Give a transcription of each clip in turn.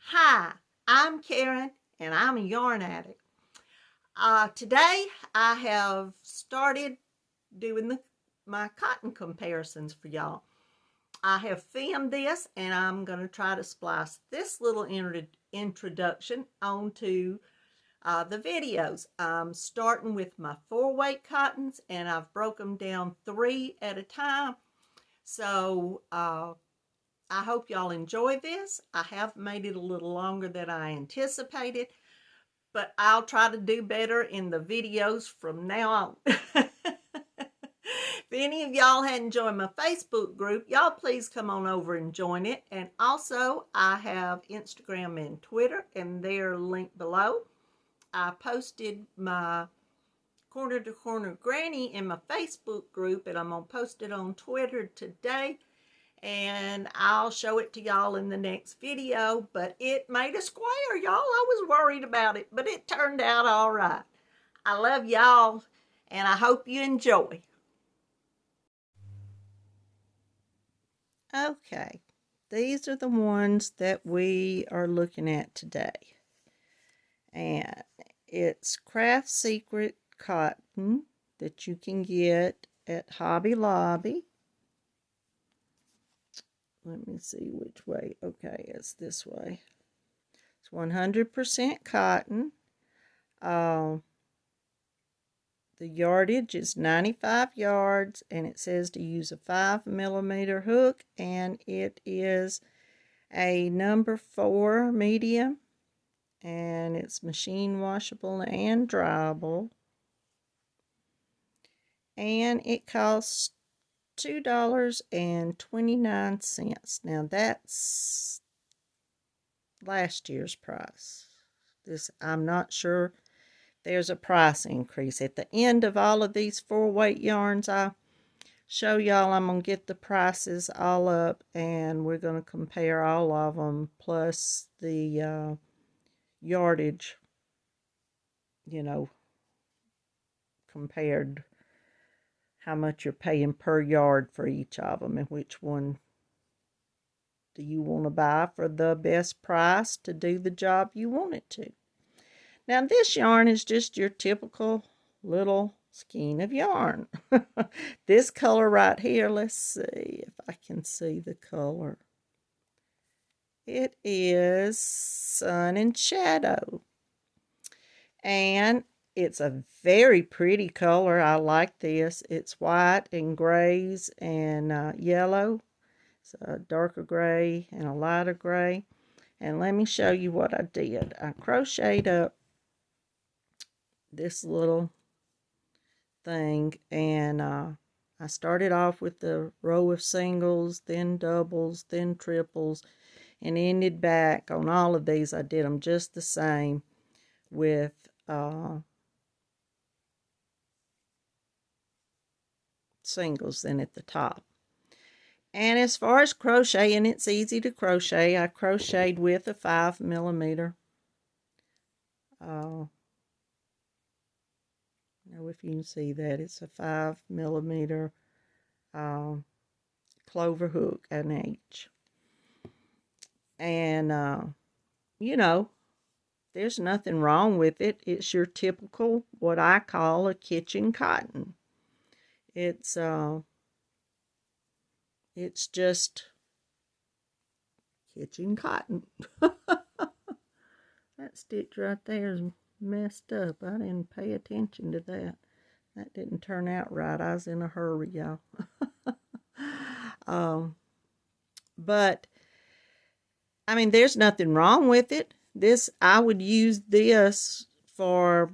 Hi, I'm Karen and I'm a yarn addict. Today I have started doing my cotton comparisons for y'all. I have filmed this and I'm going to try to splice this little introduction onto the videos. I'm starting with my 4-weight cottons and I've broken them down 3 at a time. So I hope y'all enjoy this. I have made it a little longer than I anticipated, but I'll try to do better in the videos from now on. If any of y'all hadn't joined my Facebook group, y'all please come on over and join it. And also, I have Instagram and Twitter, and they're linked below. I posted my Corner to Corner Granny in my Facebook group, and I'm going to post it on Twitter today. And I'll show it to y'all in the next video, but it made a square, y'all. I was worried about it, but it turned out all right. I love y'all, and I hope you enjoy. Okay, these are the ones that we are looking at today. And it's Craft Secret cotton that you can get at Hobby Lobby. Let me see which way. Okay, it's this way. It's 100% cotton. The yardage is 95 yards, and it says to use a 5mm hook, and it is a number 4 medium, and it's machine washable and dryable, and it costs $2.29. Now that's last year's price. I'm not sure there's a price increase. At the end of all of these 4-weight yarns I show y'all, I'm going to get the prices all up and we're going to compare all of them plus the yardage, compared how much you're paying per yard for each of them and which one do you want to buy for the best price to do the job you want it to. Now this yarn is just your typical little skein of yarn. This color right here, let's see if I can see the color. It is Sun and Shadow. And it's a very pretty color. I like this. It's white and grays and yellow. It's a darker gray and a lighter gray. And let me show you what I did. I crocheted up this little thing, and I started off with the row of singles, then doubles, then triples, and ended back on all of these. I did them just the same with singles then at the top. And as far as crocheting, it's easy to crochet. I crocheted with a 5mm. Now if you can see that, it's a 5mm clover hook, an H. And, there's nothing wrong with it. It's your typical, what I call a kitchen cotton. It's just kitchen cotton. That stitch right there is messed up. I didn't pay attention to that. That didn't turn out right. I was in a hurry, y'all. But I mean, there's nothing wrong with it. I would use this for,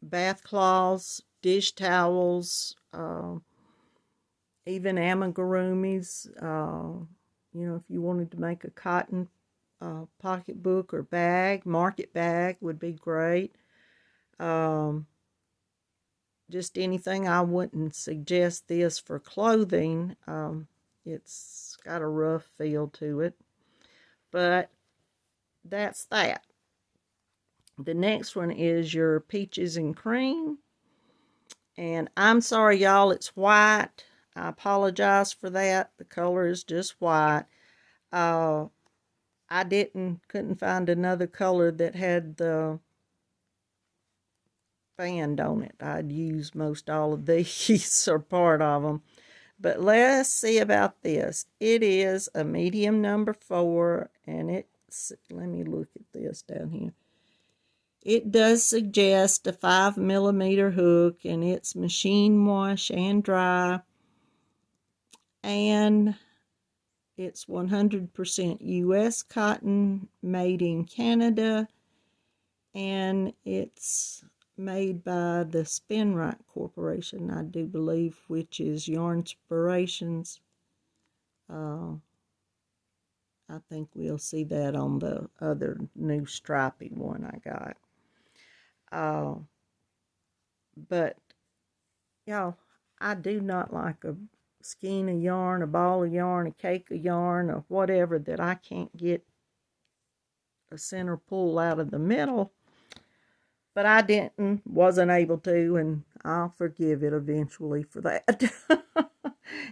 bath cloths, dish towels, even amigurumis. If you wanted to make a cotton pocketbook or bag, market bag would be great. Just anything. I wouldn't suggest this for clothing. It's got a rough feel to it, but that's that. The next one is your Peaches and Cream, and I'm sorry y'all, it's white. I apologize for that. The color is just white. I couldn't find another color that had the band on it. I'd used most all of these or part of them. But let's see about this. It is a medium number 4, and it's, let me look at this down here. It does suggest a 5mm hook, and it's machine wash and dry, and it's 100% U.S. cotton, made in Canada, and it's made by the Spinrite Corporation, I do believe, which is Yarnspirations. I think we'll see that on the other new stripy one I got. But, y'all, I do not like a skein of yarn, a ball of yarn, a cake of yarn, or whatever that I can't get a center pull out of the middle. But I wasn't able to, and I'll forgive it eventually for that.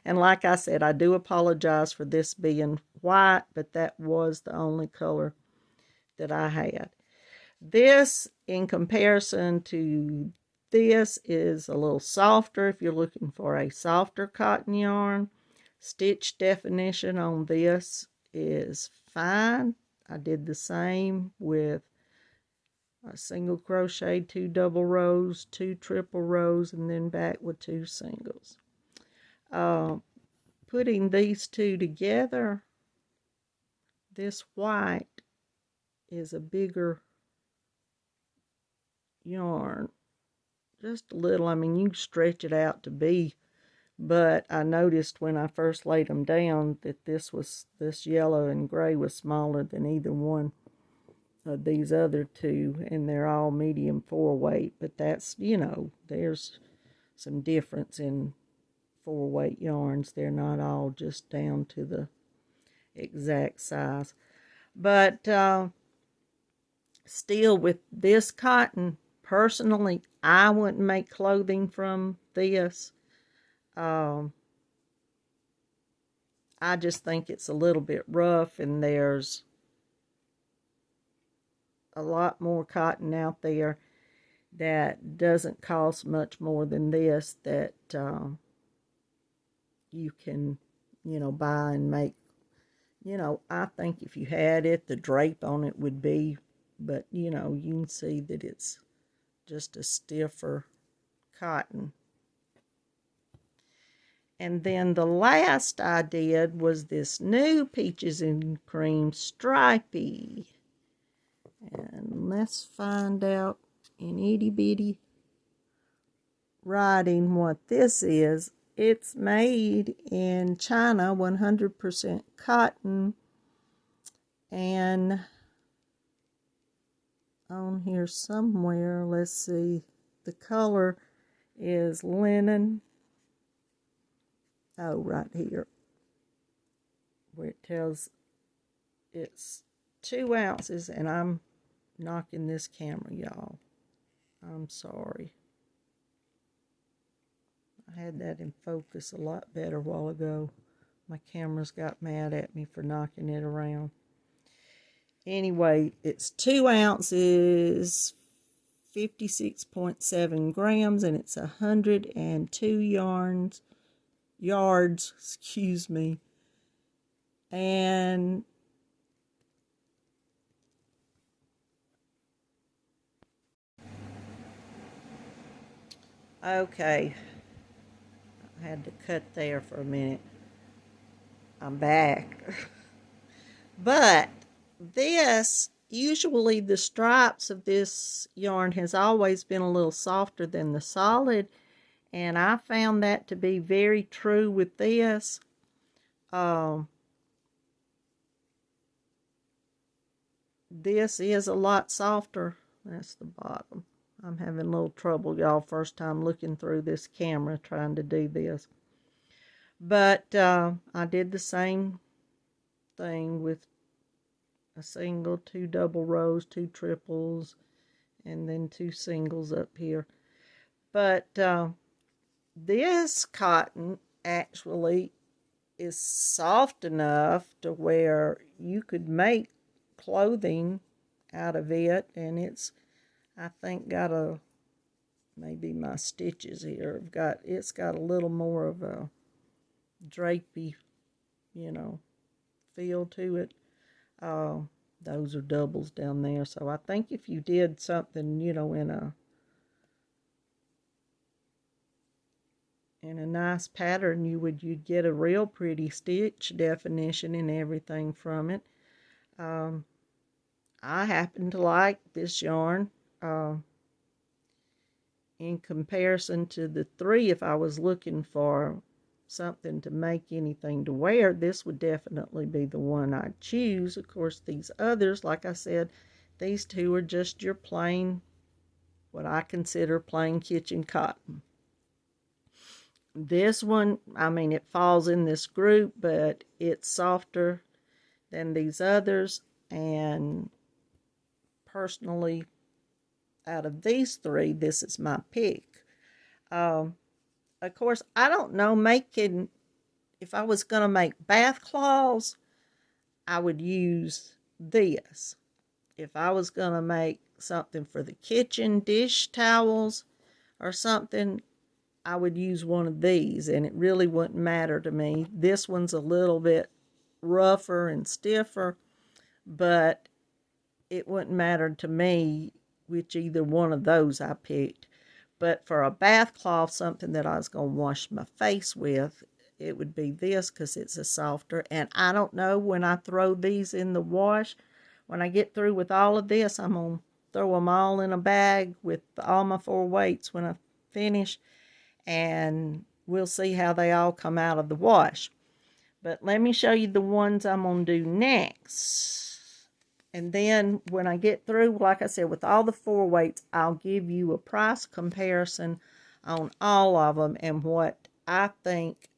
And like I said, I do apologize for this being white, but that was the only color that I had. This, in comparison to this, is a little softer if you're looking for a softer cotton yarn. Stitch definition on this is fine. I did the same with a single crochet, 2 double rows, 2 triple rows, and then back with 2 singles. Putting these two together, this white is a bigger yarn, just a little. I mean, you can stretch it out to be, but I noticed when I first laid them down that this yellow and gray was smaller than either one of these other two, and they're all medium 4 weight, but that's, there's some difference in 4 weight yarns. They're not all just down to the exact size. But still, with this cotton, personally, I wouldn't make clothing from this. I just think it's a little bit rough, and there's a lot more cotton out there that doesn't cost much more than this, that you can, buy and make. I think if you had it, the drape on it would be, but, you can see that it's just a stiffer cotton. And then the last I did was this new Peaches and Cream Stripey. And let's find out in itty bitty writing what this is. It's made in China, 100% cotton, and on here somewhere, let's see, the color is linen. Oh, right here, where it tells it's 2 ounces, and I'm knocking this camera, y'all. I'm sorry. I had that in focus a lot better a while ago. My cameras got mad at me for knocking it around. Anyway, it's 2 ounces, 56.7 grams, and it's 102 yards, excuse me. And okay, I had to cut there for a minute. I'm back. But this, usually the stripes of this yarn has always been a little softer than the solid, and I found that to be very true with this. This is a lot softer. That's the bottom. I'm having a little trouble, y'all, first time looking through this camera trying to do this. But I did the same thing with a single, 2 double rows, 2 triples, and then 2 singles up here. But this cotton actually is soft enough to where you could make clothing out of it, and it's, I think, got a, maybe my stitches here have got, it's got a little more of a drapey, you know, feel to it. Those are doubles down there. So I think if you did something, you know, in a nice pattern, you'd get a real pretty stitch definition and everything from it. I happen to like this yarn. In comparison to the 3, if I was looking for something to make anything to wear, this would definitely be the one I'd choose. Of course, these others, like I said, these 2 are just your plain, what I consider plain kitchen cotton. This one, I mean, it falls in this group, but it's softer than these others, and personally, out of these 3, this is my pick. Of course, I don't know, if I was going to make bath cloths, I would use this. If I was going to make something for the kitchen, dish towels or something, I would use one of these, and it really wouldn't matter to me. This one's a little bit rougher and stiffer, but it wouldn't matter to me which either one of those I picked. But for a bath cloth, something that I was going to wash my face with, it would be this, because it's a softer. And I don't know, when I throw these in the wash, when I get through with all of this, I'm going to throw them all in a bag with all my 4 weights when I finish, and we'll see how they all come out of the wash. But let me show you the ones I'm going to do next. And then when I get through, like I said, with all the 4 weights, I'll give you a price comparison on all of them and what I think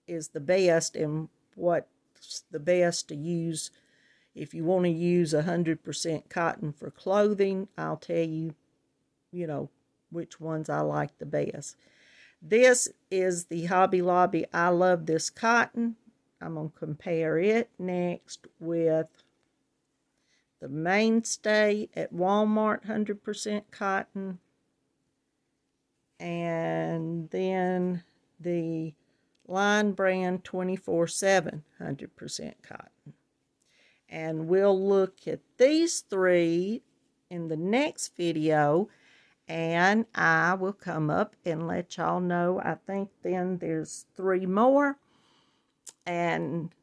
is the best and what's the best to use. If you want to use 100% cotton for clothing, I'll tell you, you know, which ones I like the best. This is the Hobby Lobby I Love This Cotton. I'm going to compare it next with the Mainstay at Walmart 100% cotton, and then the Line Brand 24/7 100% cotton. And we'll look at these 3 in the next video, and I will come up and let y'all know. I think then there's 3 more, and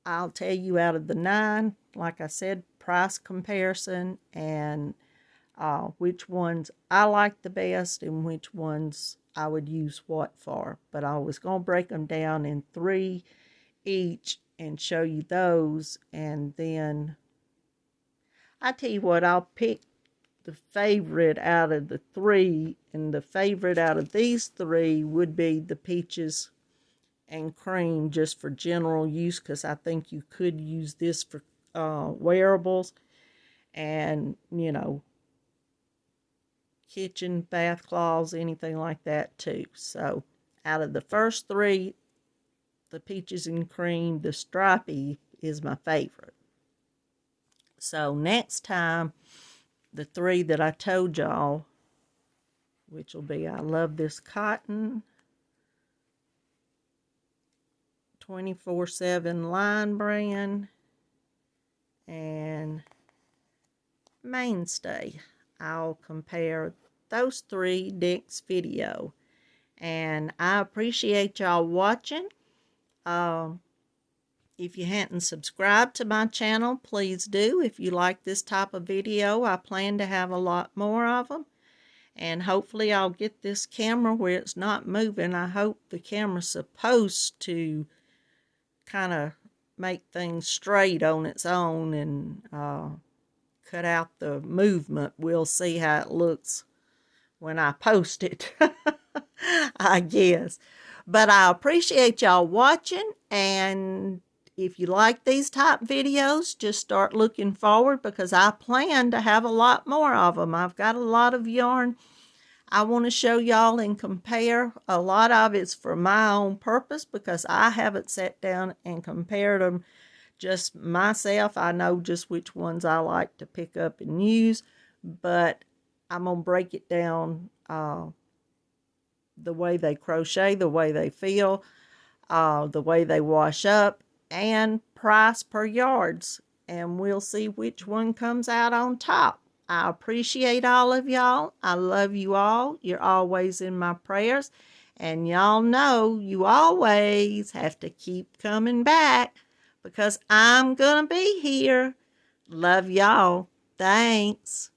I'll tell you out of the 9, like I said, price comparison and which ones I like the best and which ones I would use what for. But I was going to break them down in 3 each and show you those. And then I tell you what, I'll pick the favorite out of the 3, and the favorite out of these 3 would be the Peaches and Cream, just for general use, because I think you could use this for wearables and, you know, kitchen, bath cloths, anything like that too. So out of the first 3, the Peaches and Cream, the stripy is my favorite. So next time, the 3 that I told y'all, which will be I Love This Cotton, 24/7 Line Brand, and Mainstay. I'll compare those 3 next video. And I appreciate y'all watching. If you hadn't subscribed to my channel, please do. If you like this type of video, I plan to have a lot more of them. And hopefully I'll get this camera where it's not moving. I hope the camera's supposed to kind of make things straight on its own and cut out the movement. We'll see how it looks when I post it, I guess. But I appreciate y'all watching, and if you like these type videos, just start looking forward, because I plan to have a lot more of them. I've got a lot of yarn I want to show y'all and compare. A lot of it's for my own purpose because I haven't sat down and compared them just myself. I know just which ones I like to pick up and use, but I'm going to break it down the way they crochet, the way they feel, the way they wash up, and price per yards. And we'll see which one comes out on top. I appreciate all of y'all. I love you all. You're always in my prayers. And y'all know you always have to keep coming back because I'm going to be here. Love y'all. Thanks.